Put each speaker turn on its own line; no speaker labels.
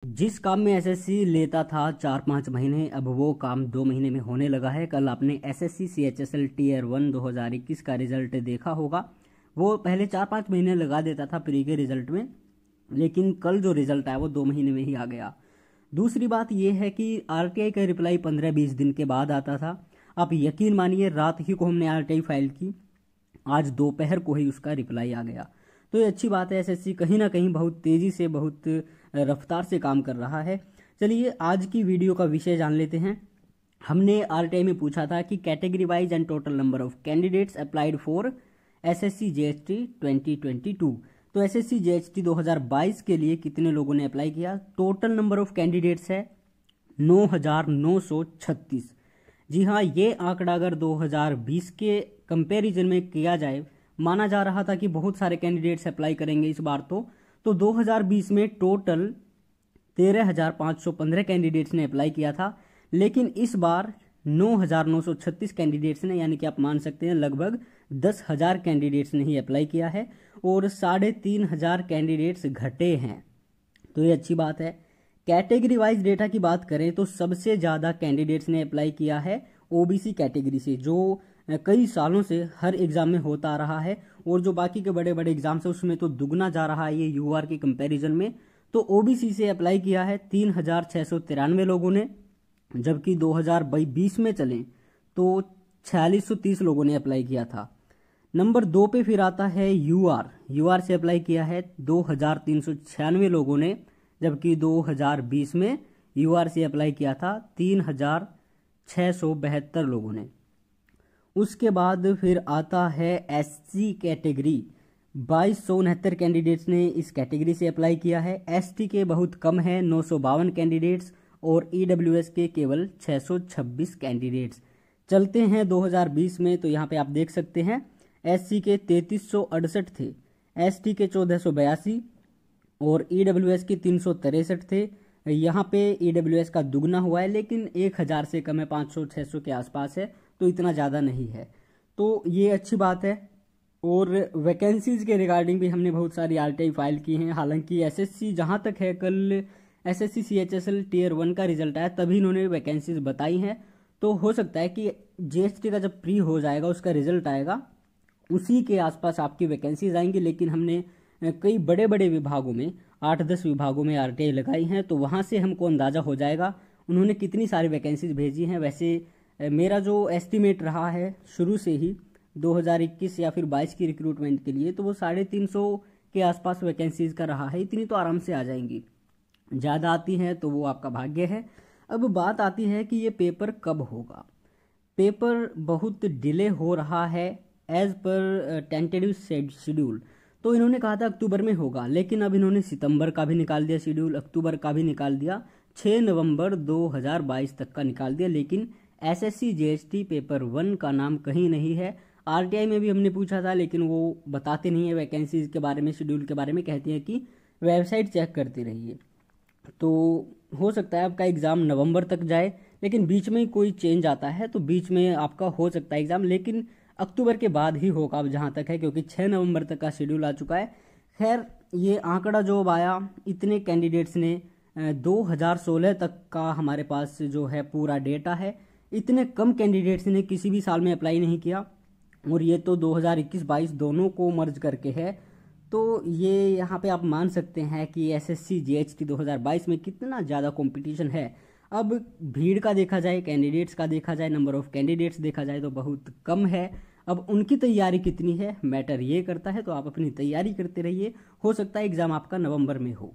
जिस काम में एसएससी लेता था 4-5 महीने, अब वो काम 2 महीने में होने लगा है। कल आपने एसएससी सीएचएसएल टीयर 1 2021 का रिजल्ट देखा होगा। वो पहले 4-5 महीने लगा देता था प्री के रिजल्ट में, लेकिन कल जो रिजल्ट आया वो 2 महीने में ही आ गया। दूसरी बात यह है कि आरटीआई का रिप्लाई 15-20 दिन के बाद आता था। आप यकीन मानिए, रात ही को हमने आरटीआई फाइल की, आज दोपहर को ही उसका रिप्लाई आ गया। तो ये अच्छी बात है, एसएससी कहीं ना कहीं बहुत तेजी से, बहुत रफ्तार से काम कर रहा है। चलिए आज की वीडियो का विषय जान लेते हैं। हमने आरटीआई में पूछा था कि category wise and total number of candidates applied for SSC JHT 2022। तो एसएससी जेएचटी 2022 के लिए कितने लोगों ने अप्लाई किया? टोटल नंबर ऑफ कैंडिडेट्स है 9,936। जी हाँ, ये आंकड़ा अगर 2020 के कंपैरिजन में किया जाए, माना जा रहा था कि बहुत सारे कैंडिडेट्स अप्लाई करेंगे इस बार। तो 2020 में टोटल 13,515 कैंडिडेट्स ने अप्लाई किया था, लेकिन इस बार 9,936 कैंडिडेट्स ने, यानी कि आप मान सकते हैं लगभग 10,000 कैंडिडेट्स ने ही अप्लाई किया है और 3,500 कैंडिडेट्स घटे हैं। तो ये अच्छी बात है। कैटेगरी वाइज डेटा की बात करें तो सबसे ज़्यादा कैंडिडेट्स ने अप्लाई किया है ओबीसी कैटेगरी से, जो कई सालों से हर एग्जाम में होता आ रहा है, और जो बाकी के बड़े बड़े एग्जाम्स है उसमें तो दुगना जा रहा है ये यूआर के कंपैरिजन में। तो ओबीसी से अप्लाई किया है 3,693 लोगों ने, जबकि 2020 में चलें तो 4,630 लोगों ने अप्लाई किया था। नंबर 2 पे फिर आता है यूआर से अप्लाई किया है 2,396 लोगों ने, जबकि 2020 में यूआर से अप्लाई किया था 3,672 लोगों ने। उसके बाद फिर आता है एससी कैटेगरी, 2,269 कैंडिडेट्स ने इस कैटेगरी से अप्लाई किया है। एसटी के बहुत कम है, 952 कैंडिडेट्स, और ईडब्ल्यूएस के केवल 626 कैंडिडेट्स। चलते हैं 2020 में, तो यहाँ पे आप देख सकते हैं एससी के 3,368 थे, एसटी के 1,482 और ईडब्ल्यूएस के 363 थे। यहाँ पे ईडब्ल्यूएस का दुगना हुआ है, लेकिन 1,000 से कम है, 500-600 के आसपास है, तो इतना ज़्यादा नहीं है। तो ये अच्छी बात है। और वैकेंसीज के रिगार्डिंग भी हमने बहुत सारी आरटीआई फाइल की हैं। हालांकि एसएससी, जहाँ तक है, कल एसएससी सीएचएसएल टीयर 1 का रिजल्ट आया तभी इन्होंने वैकेंसीज बताई हैं। तो हो सकता है कि जीएसटी का जब प्री हो जाएगा, उसका रिजल्ट आएगा, उसी के आसपास आपकी वैकेंसीज आएंगी। लेकिन हमने कई बड़े बड़े विभागों में, 8-10 विभागों में आरटीआई लगाई हैं, तो वहाँ से हमको अंदाज़ा हो जाएगा उन्होंने कितनी सारी वैकेंसीज भेजी हैं। वैसे मेरा जो एस्टिमेट रहा है शुरू से ही 2021 या फिर 22 की रिक्रूटमेंट के लिए, तो वो 350 के आसपास वैकेंसीज का रहा है। इतनी तो आराम से आ जाएंगी, ज़्यादा आती हैं तो वो आपका भाग्य है। अब बात आती है कि ये पेपर कब होगा। पेपर बहुत डिले हो रहा है एज पर टेंटेटिव शेड्यूल। तो इन्होंने कहा था अक्टूबर में होगा, लेकिन अब इन्होंने सितंबर का भी निकाल दिया शेड्यूल, अक्टूबर का भी निकाल दिया, 6 नवंबर 2022 तक का निकाल दिया। लेकिन एसएससी जेएचटी पेपर 1 का नाम कहीं नहीं है। आरटीआई में भी हमने पूछा था, लेकिन वो बताते नहीं है वैकेंसीज के बारे में, शेड्यूल के बारे में। कहते हैं कि वेबसाइट चेक करते रहिए। तो हो सकता है आपका एग्ज़ाम नवंबर तक जाए, लेकिन बीच में कोई चेंज आता है तो बीच में आपका हो सकता है एग्ज़ाम, लेकिन अक्टूबर के बाद ही होगा अब जहाँ तक है, क्योंकि 6 नवंबर तक का शेड्यूल आ चुका है। खैर, ये आंकड़ा जो आया, इतने कैंडिडेट्स ने 2016 तक का हमारे पास जो है पूरा डेटा है, इतने कम कैंडिडेट्स ने किसी भी साल में अप्लाई नहीं किया, और ये तो 2021-22 दोनों को मर्ज करके है। तो ये यहाँ पे आप मान सकते हैं कि एसएससी जेएचटी 2022 में कितना ज़्यादा कंपटीशन है। अब भीड़ का देखा जाए, कैंडिडेट्स का देखा जाए, नंबर ऑफ कैंडिडेट्स देखा जाए तो बहुत कम है। अब उनकी तैयारी कितनी है मैटर ये करता है, तो आप अपनी तैयारी करते रहिए, हो सकता है एग्ज़ाम आपका नवंबर में हो।